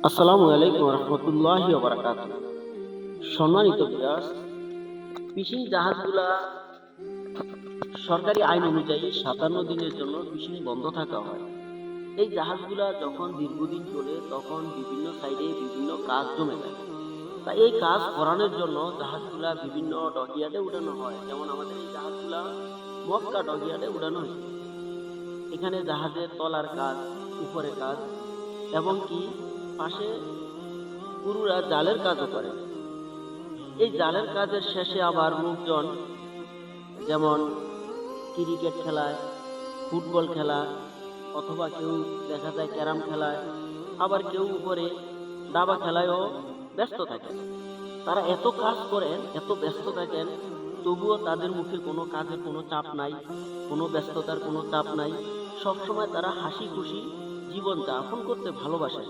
আসসালামু আলাইকুম রহমতুল্লাহি ওয়া বারাকাতুহু। সম্মানিত ভিউয়ার্স, ফিশিং জাহাজগুলা সরকারি আইন অনুযায়ী ৫৭ দিনের জন্য ফিশিং বন্ধ থাকা হয়। এই জাহাজগুলা যখন দীর্ঘদিন চলে তখন বিভিন্ন সাইডে বিভিন্ন কাজ জমে থাকে। তা এই কাজ করানোর জন্য জাহাজগুলা বিভিন্ন ডকইয়ার্ডে উঠানো হয়। যেমন আমাদের এই জাহাজগুলা মক্কা ডকইয়ার্ডে উঠানো হয়েছে। এখানে জাহাজের তলার কাজ, উপরে কাজ এবং কি পাশে গুরুরা জালের কাজও করে। এই জালের কাজের শেষে আবার লোকজন যেমন ক্রিকেট খেলায়, ফুটবল খেলা অথবা কেউ দেখা যায় ক্যারাম খেলায়, আবার কেউ উপরে দাবা খেলায়ও ব্যস্ত থাকে। তারা এত কাজ করেন, এত ব্যস্ত থাকেন, তবুও তাদের মুখে কোনো কাজের কোনো চাপ নাই, কোনো ব্যস্ততার কোনো চাপ নাই। সবসময় তারা হাসি খুশি জীবন যাপন করতে ভালোবাসে।